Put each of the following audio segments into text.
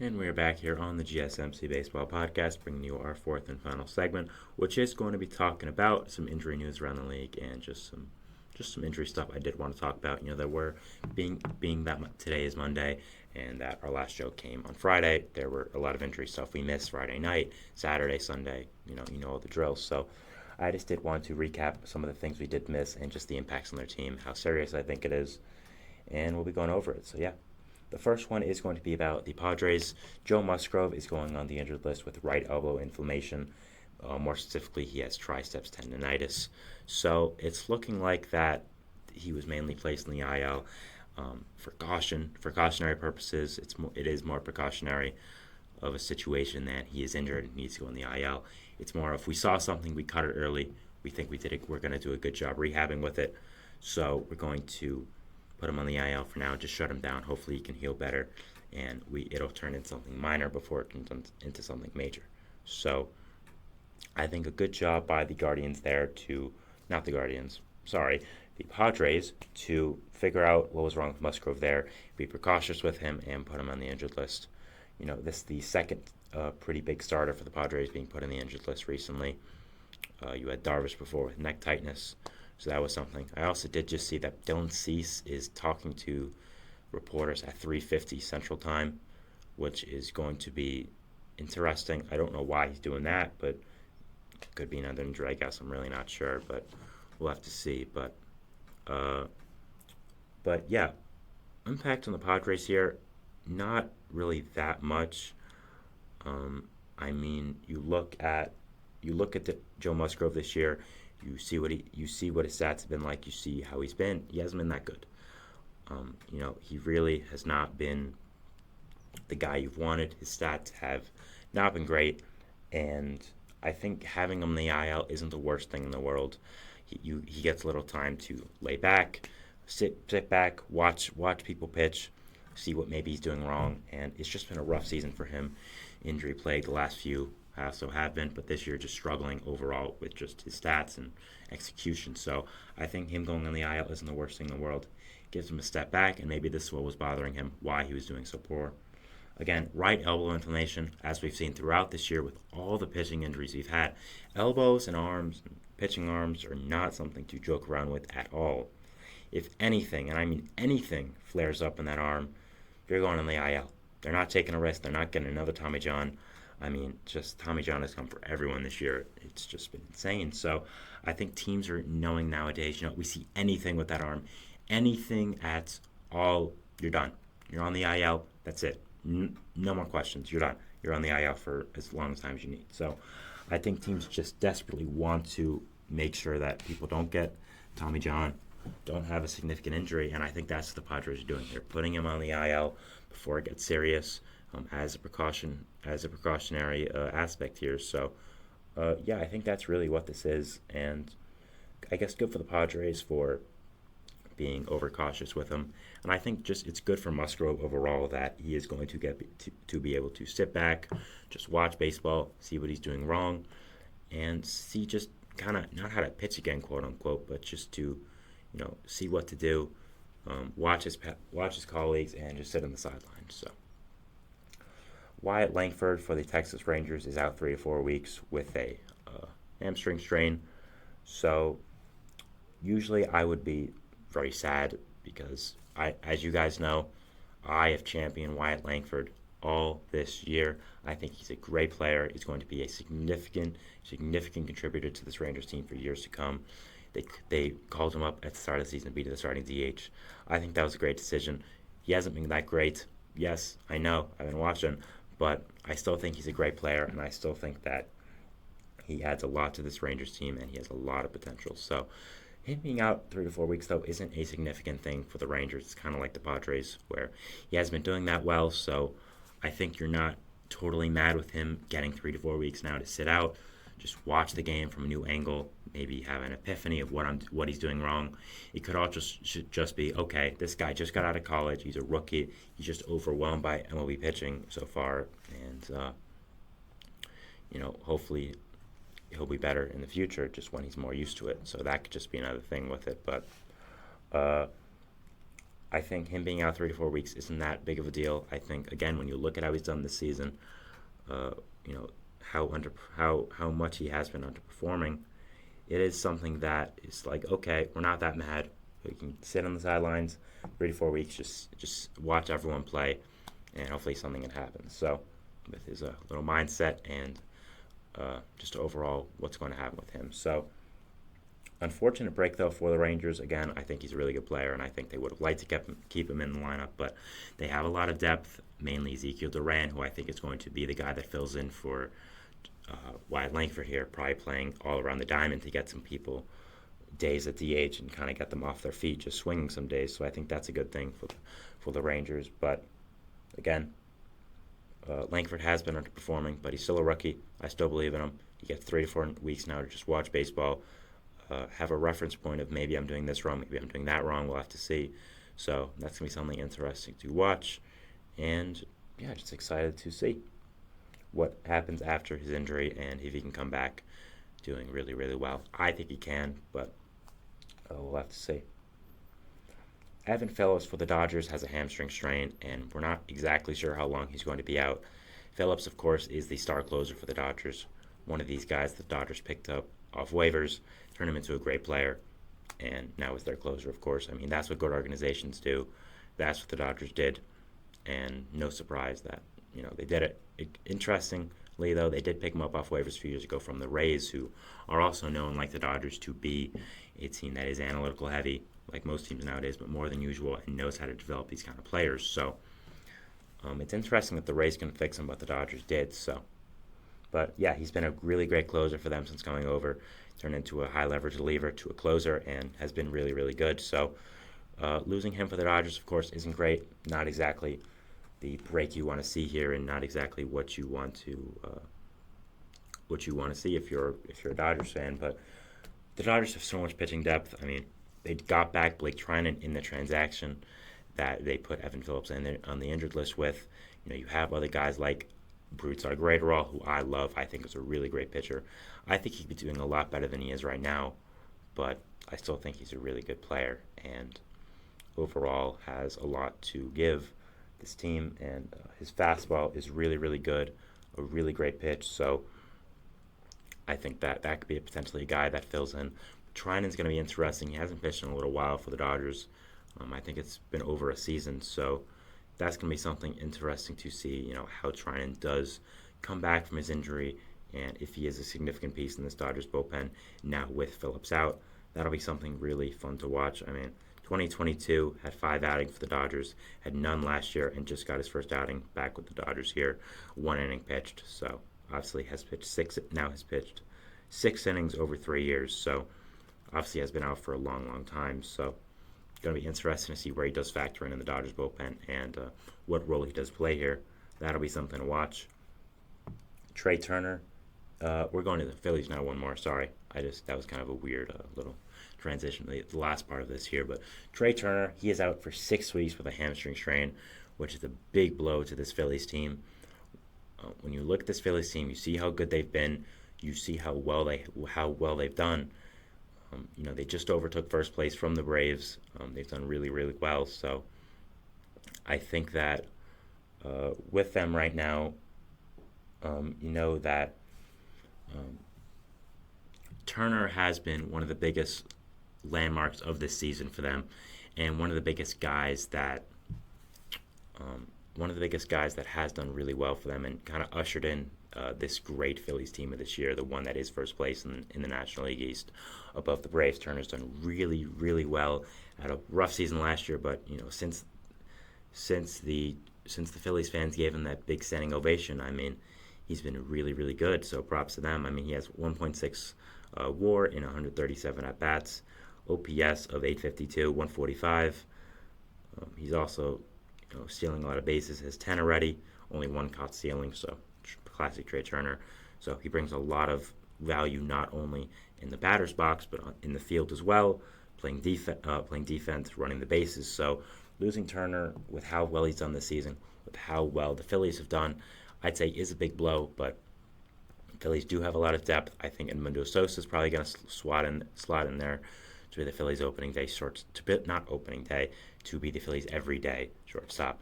And we're back here on the GSMC Baseball Podcast, bringing you our fourth and final segment, which is going to be talking about some injury news around the league and just some injury stuff I did want to talk about. That we're being that today is Monday, and that our last show came on Friday. There were a lot of injury stuff we missed Friday night, Saturday, Sunday. You know all the drills. So I just did want to recap some of the things we did miss and just the impacts on their team, how serious I think it is, and we'll be going over it. So yeah. The first one is going to be about the Padres. Joe Musgrove is going on the injured list with right elbow inflammation. More specifically, he has triceps tendonitis. So it's looking like that he was mainly placed in the IL for cautionary purposes. It is more precautionary of a situation that he is injured and needs to go in the IL. It's more if we saw something, we cut it early. We think we're going to do a good job rehabbing with it. So we're going to put him on the IL for now, just shut him down. Hopefully he can heal better, and it'll turn into something minor before it turns into something major. So I think a good job by the Padres to figure out what was wrong with Musgrove there, be precautious with him, and put him on the injured list. This is the second pretty big starter for the Padres being put on the injured list recently. You had Darvish before with neck tightness. So that was something. I also did just see that Dylan Cease is talking to reporters at 3:50 Central Time, which is going to be interesting. I don't know why he's doing that, but it could be another injury, I guess. I'm really not sure, but we'll have to see. But yeah, impact on the Padres here, not really that much. You look at Joe Musgrove this year. You see what his stats have been like. You see how he's been. He hasn't been that good. He really has not been the guy you've wanted. His stats have not been great, and I think having him in the IL isn't the worst thing in the world. He gets a little time to lay back, sit back, watch people pitch, see what maybe he's doing wrong, and it's just been a rough season for him. Injury plagued the last few. Also have been, but this year just struggling overall with just his stats and execution. So I think him going on the IL isn't the worst thing in the world. Gives him a step back, and maybe this is what was bothering him, why he was doing so poor. Again, right elbow inflammation, as we've seen throughout this year with all the pitching injuries we've had. Elbows and arms, pitching arms are not something to joke around with at all. If anything, and I mean anything, flares up in that arm, you're going on the IL. They're not taking a risk. They're not getting another Tommy John. Just Tommy John has come for everyone this year. It's just been insane. So I think teams are knowing nowadays, we see anything with that arm, anything at all, you're done. You're on the IL. That's it. No more questions. You're done. You're on the IL for as long as time as you need. So I think teams just desperately want to make sure that people don't get Tommy John, don't have a significant injury, and I think that's what the Padres are doing. They're putting him on the IL before it gets serious. As a precautionary aspect here. So, I think that's really what this is, and I guess good for the Padres for being overcautious with him. And I think just it's good for Musgrove overall that he is going to get to be able to sit back, just watch baseball, see what he's doing wrong, and see just kind of not how to pitch again, quote unquote, but just to see what to do, watch his colleagues, and just sit on the sidelines. So. Wyatt Langford for the Texas Rangers is out 3 to 4 weeks with a hamstring strain. So usually I would be very sad because, as you guys know, I have championed Wyatt Langford all this year. I think he's a great player. He's going to be a significant contributor to this Rangers team for years to come. They called him up at the start of the season to be the starting DH. I think that was a great decision. He hasn't been that great. Yes, I know. I've been watching. But I still think he's a great player, and I still think that he adds a lot to this Rangers team, and he has a lot of potential. So him being out 3 to 4 weeks, though, isn't a significant thing for the Rangers. It's kind of like the Padres, where he hasn't been doing that well. So I think you're not totally mad with him getting 3 to 4 weeks now to sit out. Just watch the game from a new angle, maybe have an epiphany of what he's doing wrong. It could all should just be, okay, this guy just got out of college. He's a rookie. He's just overwhelmed by MLB pitching so far. And, hopefully he'll be better in the future just when he's more used to it. So that could just be another thing with it. But I think him being out 3 to 4 weeks isn't that big of a deal. I think again when you look at how he's done this season, uh, you know how much he has been underperforming. It is something that is like, okay, we're not that mad. We can sit on the sidelines 3 to 4 weeks, just watch everyone play, and hopefully something can happen. So, with his little mindset and just overall what's going to happen with him. So, unfortunate break though for the Rangers. Again, I think he's a really good player, and I think they would have liked to keep him in the lineup, but they have a lot of depth. Mainly Ezekiel Duran, who I think is going to be the guy that fills in for Wyatt Langford here, probably playing all around the diamond to get some people days at DH and kind of get them off their feet, just swinging some days. So I think that's a good thing for the Rangers. But again, Langford has been underperforming, but he's still a rookie. I still believe in him. He gets 3 to 4 weeks now to just watch baseball, have a reference point of maybe I'm doing this wrong, maybe I'm doing that wrong. We'll have to see. So that's going to be something interesting to watch. And yeah, just excited to see what happens after his injury and if he can come back doing really, really well. I think he can, but we'll have to see. Evan Phillips for the Dodgers has a hamstring strain, and we're not exactly sure how long he's going to be out. Phillips, of course, is the star closer for the Dodgers. One of these guys the Dodgers picked up off waivers, turned him into a great player, and now is their closer, of course. I mean, that's what good organizations do. That's what the Dodgers did, and no surprise that they did it. Interestingly, though, they did pick him up off waivers a few years ago from the Rays, who are also known, like the Dodgers, to be a team that is analytical heavy, like most teams nowadays, but more than usual, and knows how to develop these kind of players. So it's interesting that the Rays can fix him, but the Dodgers did. But yeah, he's been a really great closer for them since coming over. Turned into a high leverage reliever to a closer, and has been really, really good. So losing him for the Dodgers, of course, isn't great. Not exactly the break you want to see here, and not exactly what you want to see if you're a Dodgers fan. But the Dodgers have so much pitching depth. I mean, they got back Blake Trinan in the transaction that they put Evan Phillips on the injured list with. You have other guys like Brusdar Graterol, who I love. I think is a really great pitcher. I think he'd be doing a lot better than he is right now, but I still think he's a really good player and overall has a lot to give this team. And his fastball is really, really good, a really great pitch. So I think that could be potentially a guy that fills in. Trinan's going to be interesting. He hasn't pitched in a little while for the Dodgers. I think it's been over a season, so that's going to be something interesting to see, how Trinan does come back from his injury and if he is a significant piece in this Dodgers bullpen now with Phillips out. That'll be something really fun to watch. I mean, 2022 had 5 outings for the Dodgers, had none last year, and just got his first outing back with the Dodgers here. 1 inning pitched, so obviously has pitched 6 innings over 3 years, so obviously has been out for a long, long time. So going to be interesting to see where he does factor in the Dodgers bullpen and what role he does play here. That'll be something to watch. Trey Turner. We're going to the Phillies now. One more. Sorry, that was kind of a weird little transition. The last part of this here, but Trey Turner, he is out for 6 weeks with a hamstring strain, which is a big blow to this Phillies team. When you look at this Phillies team, you see how good they've been. You see how well they've done. They just overtook first place from the Braves. They've done really, really well. So I think that with them right now, that Turner has been one of the biggest landmarks of this season for them, and one of the biggest guys that has done really well for them and kind of ushered in this great Phillies team of this year, the one that is first place in the National League East above the Braves. Turner's done really, really well. Had a rough season last year, but since the Phillies fans gave him that big standing ovation, I mean, he's been really, really good. So props to them. I mean, he has 1.6 WAR in 137 at bats, OPS of 852, 145. He's also stealing a lot of bases. Has 10 already, only 1 caught stealing. So classic Trey Turner. So he brings a lot of value not only in the batter's box but in the field as well, playing defense, running the bases. So losing Turner with how well he's done this season, with how well the Phillies have done, I'd say is a big blow. But the Phillies do have a lot of depth. I think Edmundo Sosa is probably going to slot in there to be the Phillies opening day not opening day, to be the Phillies everyday shortstop.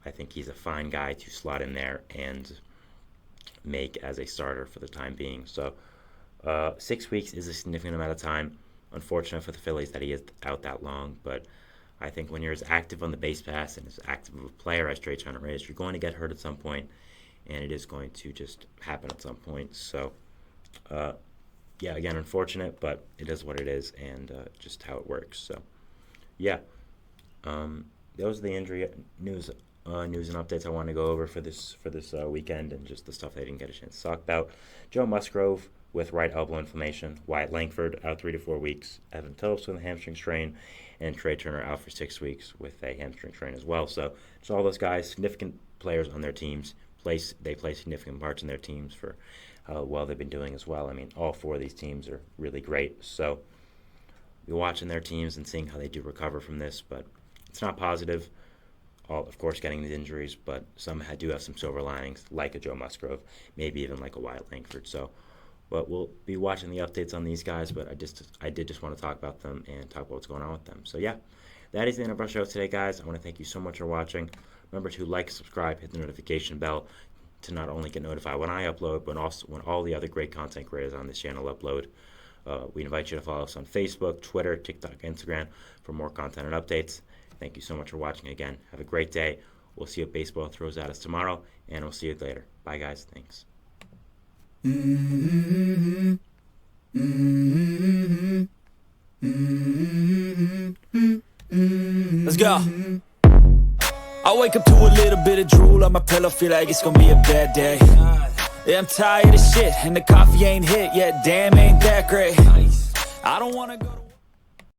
I think he's a fine guy to slot in there and make as a starter for the time being. So 6 weeks is a significant amount of time. Unfortunate for the Phillies that he is out that long, but I think when you're as active on the base pass and as active of a player as Trey Turner is, you're going to get hurt at some point, and it is going to just happen at some point. So, yeah, again, unfortunate, but it is what it is, and just how it works. So, yeah, those are the injury news and updates I want to go over for this weekend, and just the stuff I didn't get a chance to talk about. Joe Musgrove with right elbow inflammation, Wyatt Langford out 3 to 4 weeks, Evan Phillips with a hamstring strain, and Trey Turner out for 6 weeks with a hamstring strain as well. So it's all those guys, significant players on their teams. They play significant parts in their teams for how well they've been doing as well. I mean, all 4 of these teams are really great. So you're watching their teams and seeing how they do recover from this, but it's not positive. All, of course, getting these injuries, but some do have some silver linings, like a Joe Musgrove, maybe even like a Wyatt Langford. So, but we'll be watching the updates on these guys, but I did just want to talk about them and talk about what's going on with them. So, yeah, that is the end of our show today, guys. I want to thank you so much for watching. Remember to like, subscribe, hit the notification bell to not only get notified when I upload, but also when all the other great content creators on this channel upload. We invite you to follow us on Facebook, Twitter, TikTok, Instagram for more content and updates. Thank you so much for watching again. Have a great day. We'll see what baseball throws at us tomorrow, and we'll see you later. Bye, guys. Thanks. Let's go. I wake up to a little bit of drool on my pillow, feel like it's gonna be a bad day. Yeah, I'm tired of shit, and the coffee ain't hit yet. Damn, ain't that great. I don't wanna go to